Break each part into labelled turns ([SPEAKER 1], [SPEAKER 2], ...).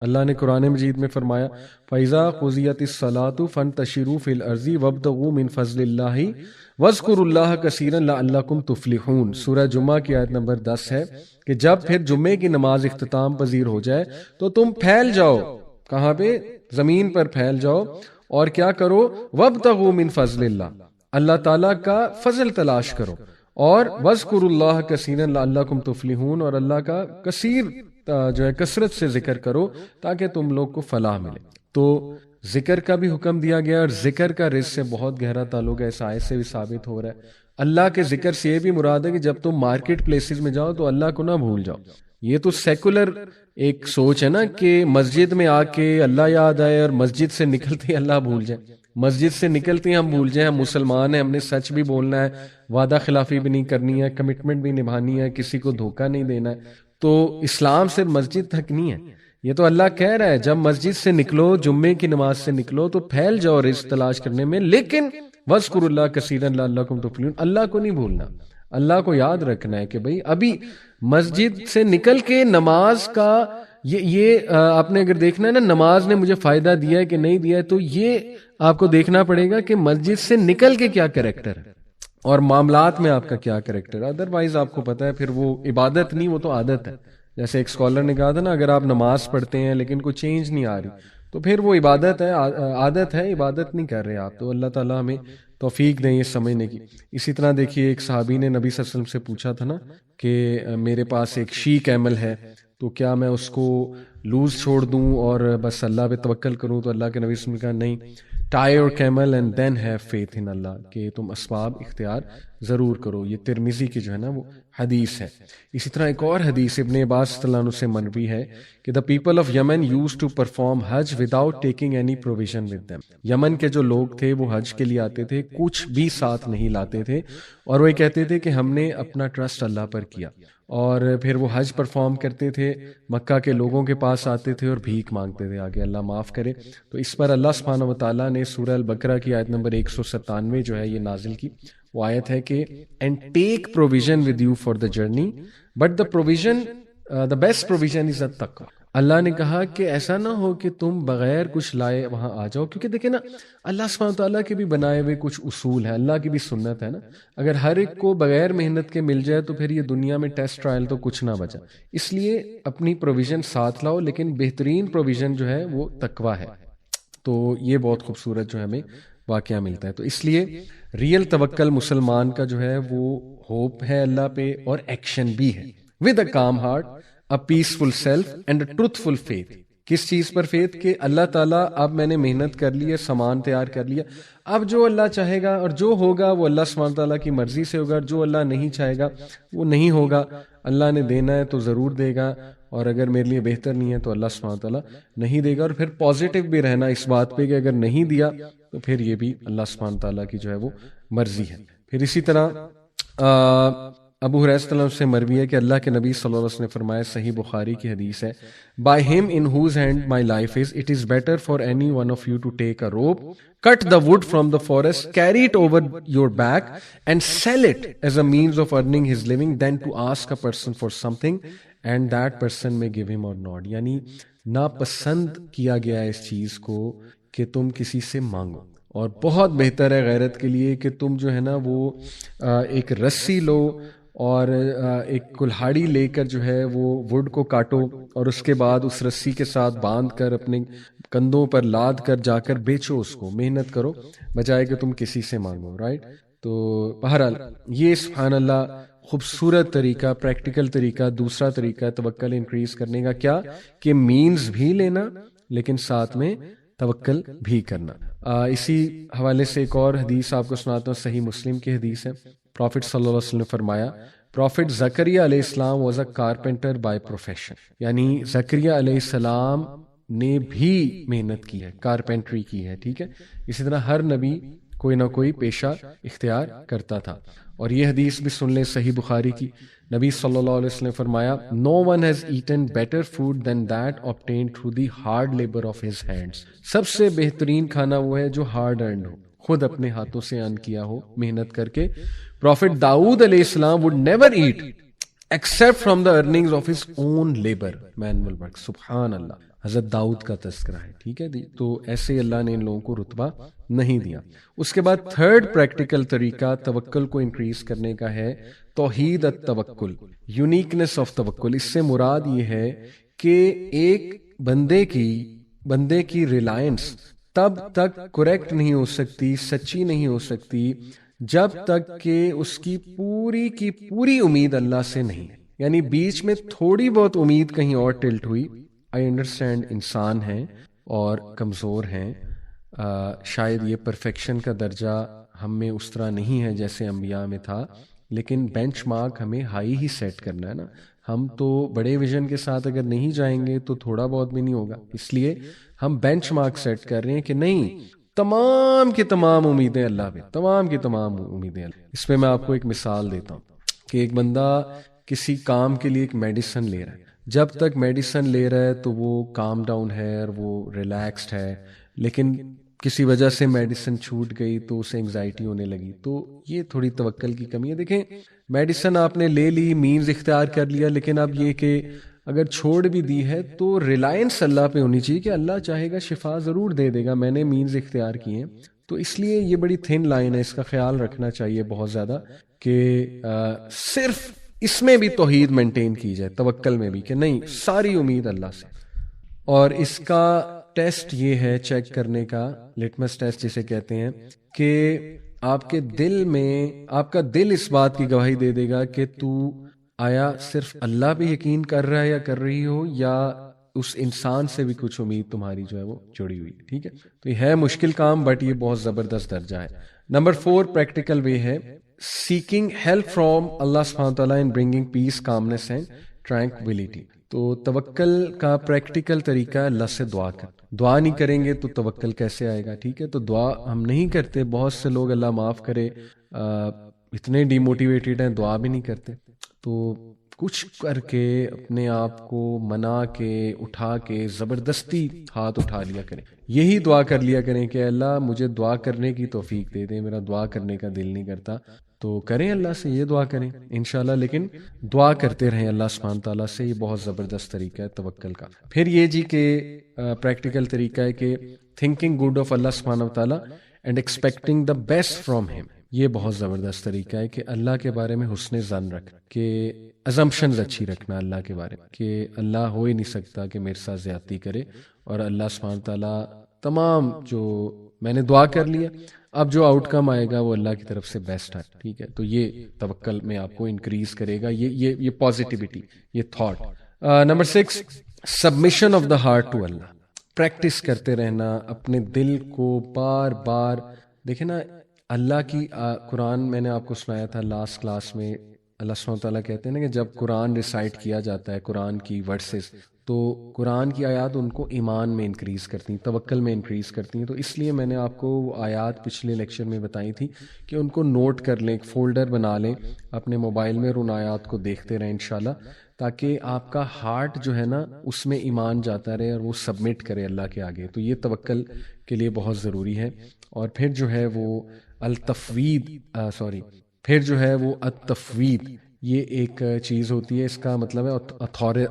[SPEAKER 1] اللہ نے قرآن مجید میں فرمایا فَإِذَا قُضِيَتِ الصَّلَاةُ فَانتَشِرُوا فِي الْأَرْضِ وَابْتَغُوا مِن فَضْلِ اللَّهِ وَاذْكُرُوا اللَّهَ كَثِيرًا لَعَلَّكُمْ تُفْلِحُونَ۔ سورہ جمعہ کی آیت نمبر 10 ہے کہ جب پھر جمعے کی نماز اختتام پذیر ہو جائے تو تم پھیل جاؤ، کہاں پہ؟ زمین پر پھیل جاؤ، اور کیا کرو؟ وَابْتَغُوا مِن فَضْلِ اللَّهِ، اللہ تعالیٰ کا فضل تلاش کرو، اور وَاذْكُرُوا اللَّهَ كَثِيرًا لَعَلَّكُمْ تُفْلِحُونَ، اور اللہ کا کثیر جو ہے کثرت سے ذکر کرو تاکہ تم لوگ کو فلاح ملے۔ تو ذکر کا بھی حکم دیا گیا، اور ذکر کا رزق سے بہت گہرا تعلق ہے، اس آیت سے بھی ثابت ہو رہا ہے۔ اللہ کے ذکر سے یہ بھی مراد ہے کہ جب تم مارکیٹ پلیسز میں جاؤ تو اللہ کو نہ بھول جاؤ۔ یہ تو سیکولر ایک سوچ ہے نا کہ مسجد میں آ کے اللہ یاد آئے اور مسجد سے نکلتے ہی اللہ بھول جائے، مسجد سے نکلتے ہی ہم بھول جائیں ہم مسلمان ہیں، ہم نے سچ بھی بولنا ہے، وعدہ خلافی بھی نہیں کرنی ہے، کمٹمنٹ بھی نبھانی ہے، کسی کو دھوکہ نہیں دینا ہے۔ تو اسلام صرف مسجد تک نہیں ہے، یہ تو اللہ کہہ رہا ہے جب مسجد سے نکلو، جمعے کی نماز سے نکلو تو پھیل جاؤ رزق تلاش کرنے میں، لیکن وَاذْكُرُوا اللَّهَ كَثِيرًا لَعَلَّكُمْ تُفْلِحُونَ، اللہ کو نہیں بھولنا، اللہ کو یاد رکھنا ہے کہ بھئی ابھی مسجد سے نکل کے نماز کا یہ آپ نے اگر دیکھنا ہے نا نماز نے مجھے فائدہ دیا ہے کہ نہیں دیا ہے، تو یہ آپ کو دیکھنا پڑے گا کہ مسجد سے نکل کے کیا کریکٹر ہے اور معاملات میں آپ کا کیا کریکٹر ہے۔ ادروائز آپ کو پتا ہے پھر وہ عبادت نہیں، وہ تو عادت ہے۔ جیسے ایک اسکالر نے کہا تھا نا، اگر آپ نماز پڑھتے ہیں لیکن کوئی چینج نہیں آ رہی تو پھر وہ عبادت ہے، عادت ہے، عبادت نہیں کر رہے آپ۔ تو اللہ تعالیٰ ہمیں توفیق دیں یہ سمجھنے کی۔ اسی طرح دیکھیے ایک صحابی نے نبی صلی اللہ علیہ وسلم سے پوچھا تھا نا کہ میرے پاس ایک شیک کیمل ہے تو کیا میں اس کو لوز چھوڑ دوں اور بس اللہ پہ توکل کروں؟ تو اللہ کے نبی صلی اللہ علیہ وسلم نے کہا نہیں، tie your camel and then have faith in Allah, کہ تم اسباب اختیار ضرور کرو۔ یہ ترمذی کی جو ہے نا وہ حدیث ہے۔ اسی طرح ایک اور حدیث ابن عباس صلی اللہ عنہ سے مروی ہے کہ the people of Yemen use to perform Hajj without taking any provision with them. یمن کے جو لوگ تھے وہ حج کے لیے آتے تھے، کچھ بھی ساتھ نہیں لاتے تھے، اور وہ کہتے تھے کہ ہم نے اپنا ٹرسٹ اللہ پر کیا، اور پھر وہ حج پرفارم کرتے تھے، مکہ کے لوگوں کے پاس آتے تھے اور بھیک مانگتے تھے آگے اللہ معاف کرے۔ تو اس پر اللہ سبحانہ و تعالیٰ نے سورہ البقرہ کی آیت نمبر 197 جو ہے یہ نازل کی۔ وہ آیت ہے کہ and take provision with you for the journey but the provision the best provision is التقوی۔ اللہ نے کہا کہ ایسا نہ ہو کہ تم بغیر کچھ لائے وہاں آ جاؤ، کیونکہ دیکھیں نا اللہ سبحانہ تعالیٰ کے بھی بنائے ہوئے کچھ اصول ہیں، اللہ کی بھی سنت ہے نا۔ اگر ہر ایک کو بغیر محنت کے مل جائے تو پھر یہ دنیا میں ٹیسٹ ٹرائل تو کچھ نہ بچا۔ اس لیے اپنی پروویژن ساتھ لاؤ، لیکن بہترین پروویژن جو ہے وہ تقوی ہے۔ تو یہ بہت خوبصورت جو ہے ہمیں واقعہ ملتا ہے۔ تو اس لیے ریئل توکل مسلمان کا جو ہے وہ ہوپ ہے اللہ پہ، اور ایکشن بھی ہے۔ With a calm heart, a peaceful self and a truthful faith۔ کس چیز پر فیتھ؟ کہ اللہ تعالیٰ اب میں نے محنت کر لی ہے، سامان تیار کر لیا، اب جو اللہ چاہے گا اور جو ہوگا وہ اللہ سبحانہ تعالیٰ کی مرضی سے ہوگا، جو اللہ نہیں چاہے گا وہ نہیں ہوگا۔ اللہ نے دینا ہے تو ضرور دے گا، اور اگر میرے لیے بہتر نہیں ہے تو اللہ سبحانہ تعالیٰ نہیں دے گا۔ اور پھر پازیٹیو بھی رہنا اس بات پہ کہ اگر نہیں دیا تو پھر یہ بھی اللہ سبحانہ تعالیٰ کی جو ہے وہ مرضی ہے۔ پھر اسی طرح ابو ہریرہ صلی اللہ علیہ وسلم سے مروی ہے کہ اللہ کے نبی صلی اللہ علیہ وسلم نے فرمایا، صحیح بخاری کی حدیث ہے، by him in whose hand my life is, it is better for any one of you to take a rope, cut the wood from the forest, carry it over your back and sell it as a means of earning his living than to ask a person for something and that person may give him or not۔ یعنی ناپسند کیا گیا ہے اس چیز کو کہ تم کسی سے مانگو، اور بہت بہتر ہے غیرت کے لیے کہ تم جو ہے نا وہ ایک رسی لو اور ایک کلہاڑی لے کر جو ہے وہ ووڈ کو کاٹو، اور اس کے بعد اس رسی کے ساتھ باندھ کر اپنے کندھوں پر لاد کر جا کر بیچو، اس کو محنت کرو بجائے کہ تم کسی سے مانگو، رائٹ۔ تو بہرحال یہ سبحان اللہ خوبصورت طریقہ، پریکٹیکل طریقہ، دوسرا طریقہ توکل انکریز کرنے کا، کیا کہ مینز بھی لینا لیکن ساتھ میں توکل بھی کرنا۔ اسی حوالے سے ایک اور حدیث آپ کو سناتا ہوں، صحیح مسلم کی حدیث ہے۔ پروفٹ صلی اللہ علیہ وسلم نے فرمایا، پروفٹ زکریا علیہ السلام was a carpenter by profession, یعنی زکریا علیہ السلام نے بھی محنت کی ہے، کارپینٹری کی ہے، ٹھیک ہے۔ اسی طرح ہر نبی کوئی نہ کوئی پیشہ اختیار کرتا تھا۔ اور یہ حدیث بھی سن لیں، صحیح بخاری کی، نبی صلی اللہ علیہ وسلم نے فرمایا، no one has eaten better food than that obtained through the hard labor of his hands۔ سب سے بہترین کھانا وہ ہے جو ہارڈ ارنڈ ہو، خود اپنے ہاتھوں سے ارن کیا ہو محنت کر کے۔ پروفٹ داؤد علیہ السلام would never eat except from the earnings of his own labor، manual work۔ سبحان اللہ، حضرت داؤد کا تذکرہ ہے، ٹھیک ہے جی. تو ایسے اللہ نے ان لوگوں کو رتبہ نہیں دیا. اس کے بعد تھرڈ پریکٹیکل طریقہ توکل کو انکریز کرنے کا ہے توحید التوکل، یونیکنیس آف توکل. اس سے مراد یہ ہے کہ ایک بندے کی ریلائنس تب تک کریکٹ نہیں ہو سکتی، سچی نہیں ہو سکتی، جب تک کہ اس کی پوری امید اللہ سے نہیں ہے. یعنی بیچ میں تھوڑی بہت امید کہیں اور ٹلٹ ہوئی. آئی انڈرسٹینڈ انسان ہیں اور کمزور ہیں، شاید یہ پرفیکشن کا درجہ ہم میں اس طرح نہیں ہے جیسے انبیاء میں تھا، لیکن بینچ مارک ہمیں ہائی ہی سیٹ کرنا ہے نا. ہم تو بڑے ویژن کے ساتھ اگر نہیں جائیں گے تو تھوڑا بہت بھی نہیں ہوگا. اس لیے ہم بینچ مارک سیٹ کر رہے ہیں کہ نہیں، تمام کی تمام امیدیں اللہ پہ، تمام کی تمام امیدیں اللہ. اس پہ میں آپ کو ایک مثال دیتا ہوں کہ ایک بندہ کسی کام کے لیے ایک میڈیسن لے رہا ہے. جب تک میڈیسن لے رہا ہے تو وہ کام ڈاؤن ہے اور وہ ریلیکسڈ ہے، لیکن کسی وجہ سے میڈیسن چھوٹ گئی تو اسے انگزائٹی ہونے لگی. تو یہ تھوڑی توکل کی کمی ہے. دیکھیں، میڈیسن آپ نے لے لی، مینز اختیار کر لیا، لیکن اب یہ کہ اگر چھوڑ بھی دی ہے تو ریلائنس اللہ پہ ہونی چاہیے کہ اللہ چاہے گا شفا ضرور دے دے گا، میں نے مینز اختیار کیے ہیں. تو اس لیے یہ بڑی تھن لائن ہے، اس کا خیال رکھنا چاہیے بہت زیادہ کہ صرف اس میں بھی توحید مینٹین کی جائے، توکل میں بھی، کہ نہیں، ساری امید اللہ سے. اور اس کا ٹیسٹ یہ ہے چیک کرنے کا، لٹمس ٹیسٹ جسے کہتے ہیں، کہ آپ کے دل میں، آپ کا دل اس بات کی گواہی دے دے گا کہ تو آیا صرف اللہ پہ یقین کر رہا ہے یا کر رہی ہو، یا اس انسان سے بھی کچھ امید تمہاری جو ہے وہ جڑی ہوئی ہے. ٹھیک ہے، تو یہ ہے مشکل کام، بٹ یہ بہت زبردست درجہ ہے. نمبر 4 پریکٹیکل وے ہے سیکنگ ہیلپ فرام اللہ سبحانہ تعالیٰ in bringing piece, commons and ٹرانکویلٹی. تو توکل کا پریکٹیکل طریقہ ہے اللہ سے دعا کر. دعا نہیں کریں گے تو توکل کیسے آئے گا؟ ٹھیک ہے، تو دعا ہم نہیں کرتے. بہت سے لوگ، اللہ معاف کرے، اتنے ڈی موٹیویٹڈ ہیں، دعا بھی نہیں کرتے. تو کچھ کر کے اپنے آپ کو منا کے، اٹھا کے، زبردستی ہاتھ اٹھا لیا کریں. یہی دعا کر لیا کریں کہ اللہ مجھے دعا کرنے کی توفیق دے دے، میرا دعا کرنے کا دل نہیں کرتا. تو کریں اللہ سے، یہ دعا کریں انشاءاللہ، لیکن دعا کرتے رہیں اللہ سبحانہ تعالیٰ سے. یہ بہت زبردست طریقہ ہے توکل کا. پھر یہ جی کہ پریکٹیکل طریقہ ہے کہ تھنکنگ گڈ آف اللہ سبحانہ تعالیٰ and expecting the best from ہم. یہ بہت زبردست طریقہ ہے کہ اللہ کے بارے میں حسن ظن رکھ، کہ ازمپشنز اچھی رکھنا اللہ کے بارے میں، کہ اللہ ہو ہی نہیں سکتا کہ میرے ساتھ زیادتی کرے، اور اللہ سبحانہ تعالیٰ تمام جو میں نے دعا کر لیا، اب جو آؤٹ کم آئے گا وہ اللہ کی طرف سے بیسٹ ہے. ٹھیک ہے، تو یہ توکل میں آپ کو انکریز کرے گا، یہ پازیٹیوٹی، یہ thought. Number 6 submission of the heart to اللہ. پریکٹس کرتے رہنا، اپنے دل کو بار بار. دیکھیں نا، اللہ کی قرآن میں نے آپ کو سنایا تھا لاسٹ کلاس میں، اللہ سبحانہ تعالیٰ کہتے ہیں نا کہ جب قرآن ریسائٹ کیا جاتا ہے، قرآن کی ورسز، تو قرآن کی آیات ان کو ایمان میں انکریز کرتی ہیں، توکل میں انکریز کرتی ہیں. تو اس لیے میں نے آپ کو وہ آیات پچھلے لیکچر میں بتائی تھی کہ ان کو نوٹ کر لیں، ایک فولڈر بنا لیں اپنے موبائل میں، اور ان آیات کو دیکھتے رہیں انشاءاللہ، تاکہ آپ کا ہارٹ جو ہے نا اس میں ایمان جاتا رہے اور وہ سبمٹ کرے اللہ کے آگے. تو یہ توکل کے لیے بہت ضروری ہے. اور پھر جو ہے وہ پھر جو ہے وہ التفوید، یہ ایک چیز ہوتی ہے، اس کا مطلب ہے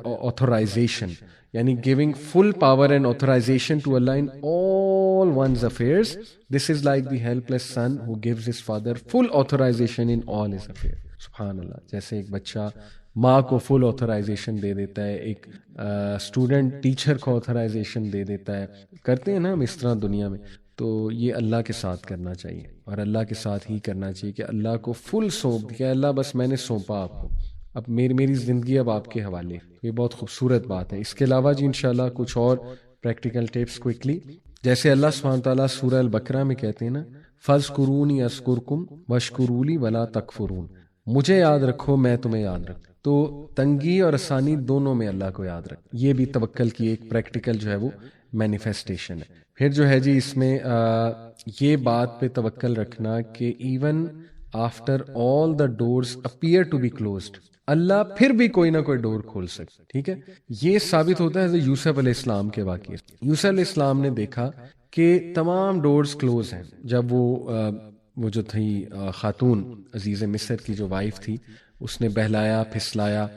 [SPEAKER 1] آتھورائزیشن، یعنی giving full power and authorisation to Allah in all ones affairs. This is like the help less sun who gives his father full authorisation in all his affair. سبحان اللہ. جیسے ایک بچہ ماں کو فل آتھورائزیشن دے دیتا ہے، ایک اسٹوڈنٹ ٹیچر کو آتھورائزیشن دے دیتا ہے، کرتے ہیں نا ہم اس طرح دنیا میں. تو یہ اللہ کے ساتھ کرنا چاہیے، اور اللہ کے ساتھ ہی کرنا چاہیے کہ اللہ کو فل سونپ دیا، اللہ بس میں نے سونپا آپ کو، اب میری زندگی اب آپ کے حوالے. یہ بہت خوبصورت بات ہے. اس کے علاوہ جی انشاءاللہ کچھ اور پریکٹیکل ٹپس کوئکلی، جیسے اللہ سبحانہ تعالیٰ سورہ البقرہ میں کہتے ہیں نا، فَاذْكُرُونِي أَذْكُرْكُمْ وَاشْكُرُوا لِي وَلَا تَكْفُرُونَ. مجھے یاد رکھو، میں تمہیں یاد رکھوں. تو تنگی اور آسانی دونوں میں اللہ کو یاد رکھ، یہ بھی توکل کی ایک پریکٹیکل جو ہے وہ مینیفیسٹیشن ہے. پھر جو ہے جی اس میں یہ بات پہ توکل رکھنا کہ even after all the doors appear to be closed, اللہ پھر بھی کوئی نہ کوئی ڈور کھول سکتا. ٹھیک ہے، یہ ثابت ہوتا ہے حضرت یوسف علیہ السلام کے واقعے. یوسف علیہ السلام نے دیکھا کہ تمام ڈورز کلوز ہیں. جب وہ جو تھی خاتون عزیز مصر کی جو وائف تھی، اس نے بہلایا پھسلایا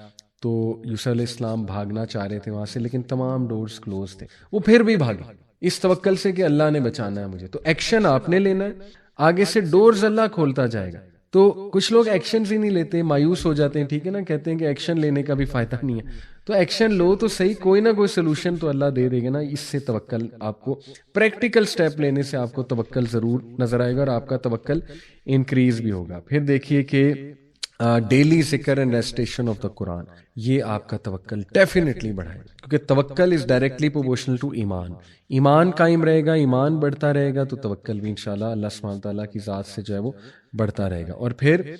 [SPEAKER 1] تو یوسف علیہ السلام بھاگنا چاہ رہے تھے وہاں سے، لیکن تمام ڈورز کلوز تھے، وہ پھر بھی بھاگے اس توکل سے کہ اللہ نے بچانا ہے مجھے. تو ایکشن آپ نے لینا ہے، آگے سے ڈورز اللہ کھولتا جائے گا. تو کچھ لوگ ایکشنز ہی نہیں لیتے، مایوس ہو جاتے ہیں، ٹھیک ہے نا، کہتے ہیں کہ ایکشن لینے کا بھی فائدہ نہیں ہے. تو ایکشن لو تو صحیح، کوئی نہ کوئی سولوشن تو اللہ دے دے گا نا. اس سے توکل آپ کو، پریکٹیکل سٹیپ لینے سے آپ کو توکل ضرور نظر آئے گا اور آپ کا توکل انکریز بھی ہوگا. پھر دیکھیے کہ ڈیلی ذکر اینڈ ریسٹیشن آف دا قرآن، یہ آپ کا توکل ڈیفینیٹلی بڑھائے، کیونکہ توکل از ڈائریکٹلی پروپورشنل ٹو ایمان. ایمان قائم رہے گا، ایمان بڑھتا رہے گا، تو توکل بھی انشاءاللہ اللہ سبحانہ تعالیٰ کی ذات سے جو ہے وہ بڑھتا رہے گا. اور پھر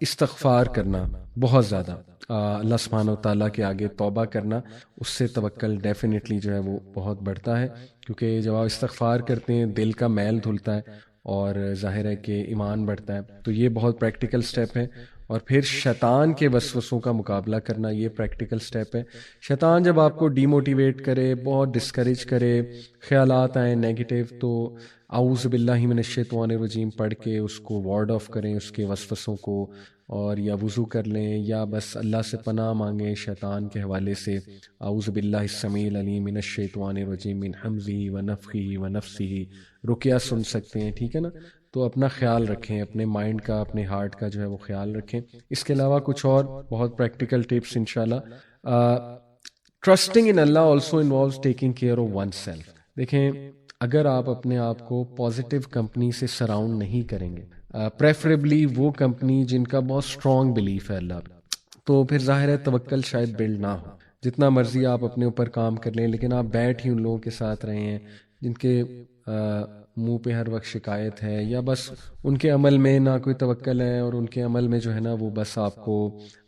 [SPEAKER 1] استغفار کرنا بہت زیادہ، اللہ سبحانہ تعالیٰ کے آگے توبہ کرنا، اس سے توکل ڈیفینیٹلی جو ہے وہ بہت بڑھتا ہے. کیونکہ جب آپ استغفار کرتے ہیں دل کا میل دھلتا ہے اور ظاہر ہے کہ ایمان بڑھتا ہے. تو یہ بہت پریکٹیکل سٹیپ ہے. اور پھر شیطان کے وسوسوں کا مقابلہ کرنا، یہ پریکٹیکل سٹیپ ہے. شیطان جب آپ کو ڈی موٹیویٹ کرے، بہت ڈسکریج کرے، خیالات آئیں نیگیٹو، تو اعوذ باللہ من الشیطان الرجیم پڑھ کے اس کو وارڈ آف کریں، اس کے وسوسوں کو، اور یا وضو کر لیں یا بس اللہ سے پناہ مانگیں شیطان کے حوالے سے. اعوذ باللہ السمیع العلیم من الشیطان الرجیم من حمزہ ونفخہ ونفثہ، رقیہ سن سکتے ہیں، ٹھیک ہے نا. تو اپنا خیال رکھیں، اپنے مائنڈ کا، اپنے ہارٹ کا جو ہے وہ خیال رکھیں. اس کے علاوہ کچھ اور بہت پریکٹیکل ٹپس انشاءاللہ. Trusting in Allah also involves taking care of one self. دیکھیں، اگر آپ اپنے آپ کو پازیٹیو کمپنی سے سراؤنڈ نہیں کریں گے، پریفریبلی وہ کمپنی جن کا بہت اسٹرانگ بلیف ہے اللہ پہ، تو پھر ظاہر ہے توکل شاید بلڈ نہ ہو. جتنا مرضی آپ اپنے اوپر کام کر لیں، لیکن آپ بیٹھ ہی ان لوگوں کے ساتھ رہے ہیں جن کے منہ پہ ہر وقت شکایت ہے، یا بس ان کے عمل میں نہ کوئی توکل ہے، اور ان کے عمل میں جو ہے نا وہ بس آپ کو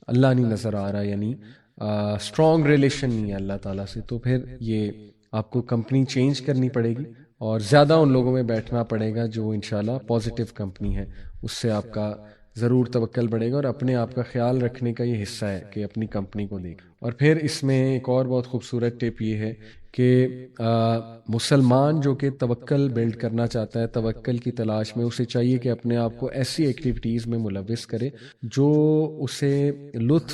[SPEAKER 1] اللہ نہیں نظر آ رہا، یعنی اسٹرانگ ریلیشن نہیں ہے اللہ تعالیٰ سے. تو پھر یہ آپ کو کمپنی چینج کرنی پڑے گی اور زیادہ ان لوگوں میں بیٹھنا پڑے گا جو انشاءاللہ پازیٹیو کمپنی ہے. اس سے آپ کا ضرور توکل بڑھے گا، اور اپنے آپ کا خیال رکھنے کا یہ حصہ ہے کہ اپنی کمپنی کو دیکھ. اور پھر اس میں ایک اور بہت خوبصورت ٹپ یہ ہے کہ مسلمان جو کہ توکل بلڈ کرنا چاہتا ہے، توکل کی تلاش میں، اسے چاہیے کہ اپنے آپ کو ایسی ایکٹیویٹیز میں ملوث کرے جو اسے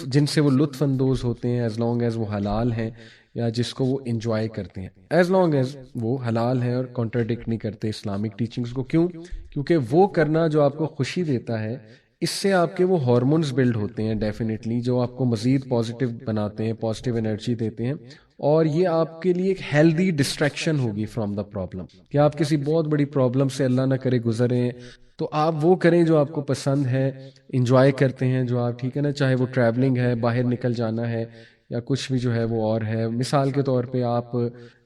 [SPEAKER 1] جن سے وہ لطف اندوز ہوتے ہیں، ایز لانگ ایز وہ حلال ہیں، یا جس کو وہ انجوائے کرتے ہیں، ایز لانگ ایز وہ حلال ہیں اور کانٹراڈکٹ نہیں کرتے اسلامک ٹیچنگز کو. کیوں؟ کیونکہ وہ کرنا جو آپ کو خوشی دیتا ہے، اس سے آپ کے وہ ہارمونز بلڈ ہوتے ہیں ڈیفینیٹلی، جو آپ کو مزید پازیٹیو بناتے ہیں، پازیٹیو انرجی دیتے ہیں. اور یہ آپ کے لیے ایک ہیلدی ڈسٹریکشن ہوگی فرام دا پرابلم، کہ آپ کسی بہت بڑی پرابلم سے اللہ نہ کرے گزریں، تو آپ وہ کریں جو آپ کو پسند ہے، انجوائے کرتے ہیں جو آپ، ٹھیک ہے نا، چاہے وہ ٹریولنگ ہے، باہر نکل جانا ہے، یا کچھ بھی جو ہے وہ اور ہے. مثال کے طور پہ آپ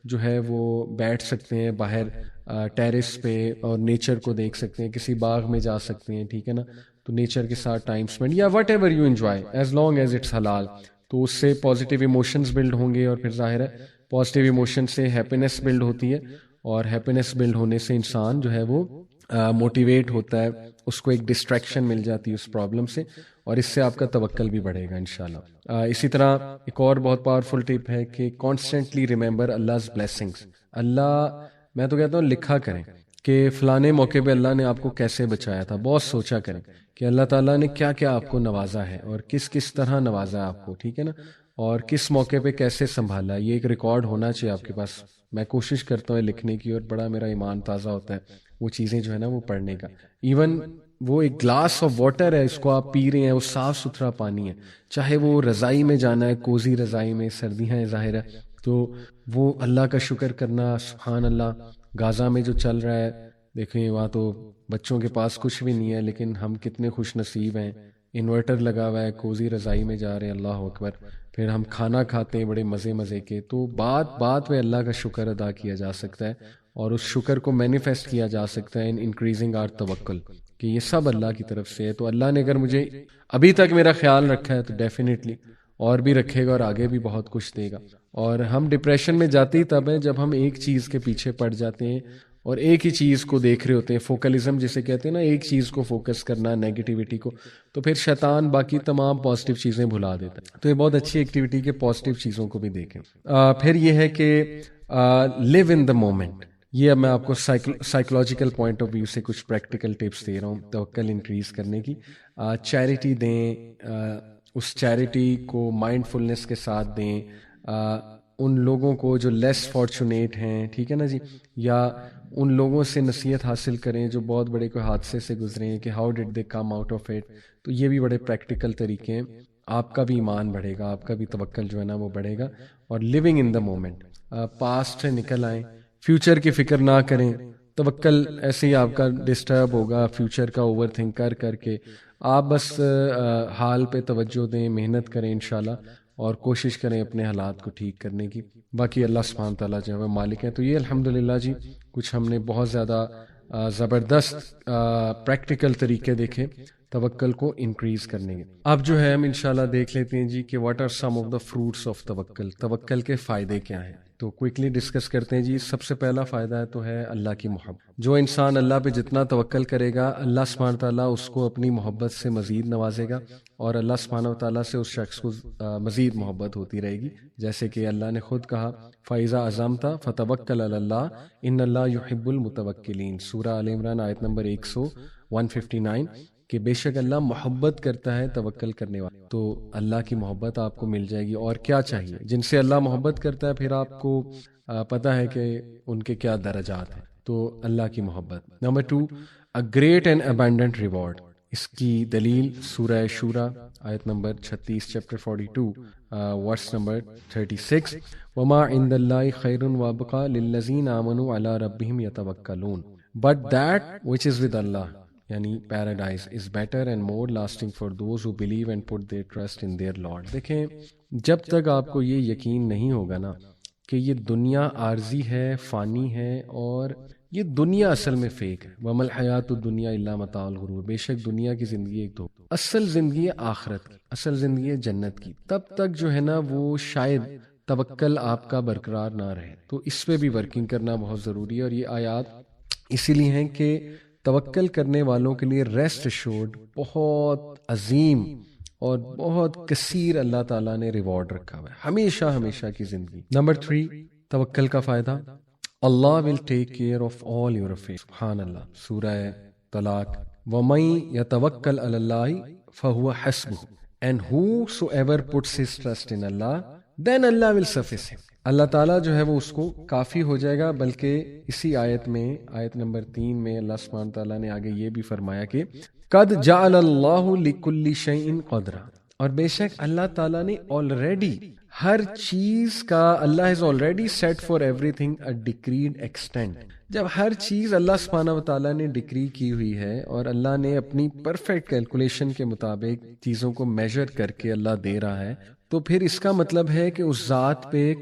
[SPEAKER 1] جو ہے وہ بیٹھ سکتے ہیں باہر ٹیرس پہ اور نیچر کو دیکھ سکتے ہیں، کسی باغ میں جا سکتے ہیں، ٹھیک ہے نا. تو نیچر کے ساتھ ٹائم اسپینڈ، یا what ever you enjoy, as long as it's حلال. تو اس سے پازیٹیو ایموشنز بلڈ ہوں گے، اور پھر ظاہر ہے پازیٹیو ایموشن سے ہیپینس بلڈ ہوتی ہے، اور ہیپینس بلڈ ہونے سے انسان جو ہے وہ موٹیویٹ ہوتا ہے، اس کو ایک ڈسٹریکشن مل جاتی ہے اس پرابلم سے، اور اس سے آپ کا توکل بھی بڑھے گا انشاءاللہ. اسی طرح ایک اور بہت پاورفل ٹپ ہے کہ کانسٹنٹلی ریممبر اللہز بلیسنگز. اللہ، میں تو کہتا ہوں لکھا کریں کہ فلانے موقع پہ اللہ نے آپ کو کیسے بچایا تھا. بہت سوچا کریں کہ اللہ تعالیٰ نے کیا کیا آپ کو نوازا ہے، اور کس کس طرح نوازا ہے آپ کو، ٹھیک ہے نا، اور کس موقع پہ کیسے سنبھالا. یہ ایک ریکارڈ ہونا چاہیے آپ کے پاس. میں کوشش کرتا ہوں لکھنے کی، اور بڑا میرا ایمان تازہ ہوتا ہے وہ چیزیں جو ہے نا وہ پڑھنے کا. ایون وہ ایک گلاس آف واٹر ہے، اس کو آپ پی رہے ہیں، وہ صاف ستھرا پانی ہے، چاہے وہ رضائی میں جانا ہے، کوزی رضائی میں، سردیاں ہیں ظاہر ہے، تو وہ اللہ کا شکر کرنا. سبحان اللہ، غازہ میں جو چل رہا ہے، دیکھیں وہاں تو بچوں کے پاس کچھ بھی نہیں ہے، لیکن ہم کتنے خوش نصیب ہیں، انورٹر لگا ہوا ہے، کوزی رضائی میں جا رہے ہیں، اللہ اکبر. پھر ہم کھانا کھاتے ہیں بڑے مزے مزے کے. تو بات پہ اللہ کا شکر ادا کیا جا سکتا ہے، اور اس شکر کو مینیفیسٹ کیا جا سکتا ہے ان انکریزنگ آر توکل، کہ یہ سب اللہ کی طرف سے ہے. تو اللہ نے اگر مجھے ابھی تک میرا خیال رکھا ہے تو ڈیفینیٹلی اور بھی رکھے گا، اور آگے بھی بہت کچھ دے گا. اور ہم ڈپریشن میں جاتے ہی تب ہیں جب ہم ایک چیز کے پیچھے پڑ جاتے ہیں اور ایک ہی چیز کو دیکھ رہے ہوتے ہیں. فوکلزم جسے کہتے ہیں نا، ایک چیز کو فوکس کرنا، نیگیٹیوٹی کو، تو پھر شیطان باقی تمام پازیٹیو چیزیں بھلا دیتا ہے. تو یہ بہت اچھی ایکٹیویٹی کہ پازیٹیو چیزوں کو بھی دیکھیں. پھر یہ ہے کہ لیو ان دا مومنٹ. یہ اب میں آپ کو سائیکولوجیکل پوائنٹ آف ویو سے کچھ پریکٹیکل ٹپس دے رہا ہوں توکل انکریز کرنے کی. چیریٹی دیں، اس چیریٹی کو مائنڈفلنس کے ساتھ دیں، ان لوگوں کو جو لیس فارچونیٹ ہیں، ٹھیک ہے نا جی، یا ان لوگوں سے نصیحت حاصل کریں جو بہت بڑے کوئی حادثے سے گزرے ہیں کہ how did they come out of it. تو یہ بھی بڑے پریکٹیکل طریقے ہیں. آپ کا بھی ایمان بڑھے گا، آپ کا بھی توکل جو ہے نا وہ بڑھے گا. اور living in the moment, past سے نکل آئیں، فیوچر کی فکر نہ کریں. توکل ایسے ہی آپ کا ڈسٹرب ہوگا فیوچر کا اوور تھنک کر کر کے. آپ بس حال پہ توجہ دیں، محنت کریں انشاءاللہ، اور کوشش کریں اپنے حالات کو ٹھیک کرنے کی. باقی اللہ سبحانہ تعالیٰ جو ہے مالک ہیں. تو یہ الحمدللہ جی کچھ ہم نے بہت زیادہ زبردست پریکٹیکل طریقے دیکھے توکل کو انکریز کرنے کے. اب جو ہے ہم انشاءاللہ دیکھ لیتے ہیں جی کہ what are some of the fruits of توکل. توکل کے فائدے کیا ہیں؟ تو کوئکلی ڈسکس کرتے ہیں جی. سب سے پہلا فائدہ تو ہے اللہ کی محبت. جو انسان اللہ پہ جتنا توکل کرے گا، اللہ سبحانہ تعالیٰ اس کو اپنی محبت سے مزید نوازے گا، اور اللہ سبحانہ تعالیٰ سے اس شخص کو مزید محبت ہوتی رہے گی. جیسے کہ اللہ نے خود کہا فَإِذَا عَزَمْتَ فَتَوَكَّلْ عَلَى اللَّهِ إِنَّ اللَّهَ يُحِبُّ الْمُتَوَكِّلِينَ. سورہ آل عمران آیت نمبر 159 کہ بے شک اللہ محبت کرتا ہے توکل کرنے والا. تو اللہ کی محبت آپ کو مل جائے گی. اور کیا چاہیے؟ جن سے اللہ محبت کرتا ہے پھر آپ کو پتہ ہے کہ ان کے کیا درجات ہیں. تو اللہ کی محبت. Number 2، a great and abundant reward. اس کی دلیل سورہ شورى آیت نمبر 36 چیپٹر 42 ورس نمبر 36، وما عند اللہ خیر وابقى للذین آمنوا علی ربہم یتوکلون but that which is with Allah یعنی paradise is better and more lasting for those who believe and put their trust in their Lord. دیکھیں جب تک آپ کو یہ یقین نہیں ہوگا نا کہ یہ دنیا عارضی ہے، فانی ہے، اور یہ دنیا اصل میں فیک ہے، وَمَا الْحَيَاةُ الدُّنْيَا إِلَّا مَتَاعُ الْغُرُورِ، بے شک دنیا کی زندگی ایک دو، اصل زندگی ہے آخرت کی، اصل زندگی ہے جنت کی. تب تک جو ہے نا وہ شاید توکل آپ کا برقرار نہ رہے. تو اس پہ بھی ورکنگ کرنا بہت ضروری ہے. اور یہ آیات اسی لیے ہیں کہ توکل کرنے والوں کے لیے ریسٹ ایشورڈ بہت عظیم اور بہت کثیر اللہ تعالیٰ نے ریوارڈ رکھا ہوا ہے ہمیشہ ہمیشہ کی زندگی. نمبر 3، توکل کا فائدہ، Allah will take care of all your affairs. سبحان اللہ. سورہ طلاق، وَمَن یتوکل علی اللہ فَهُوَ حَسْبُهُ and whosoever puts his trust in Allah then Allah will suffice him. اللہ تعالیٰ جو ہے وہ اس کو کافی ہو جائے گا. بلکہ اسی آیت میں، آیت نمبر 3 میں اللہ سبحانہ تعالیٰ نے آگے یہ بھی فرمایا کہ قد جعل اللہ لکل شیء قدرا، اور بے شک اللہ تعالیٰ نے آلریڈی ہر چیز کا، اللہ has already set for everything a decreed extent. جب ہر چیز اللہ سبحانہ و تعالیٰ نے ڈکری کی ہوئی ہے اور اللہ نے اپنی پرفیکٹ کیلکولیشن کے مطابق چیزوں کو میجر کر کے اللہ دے رہا ہے، تو پھر اس کا مطلب ہے کہ اس ذات پہ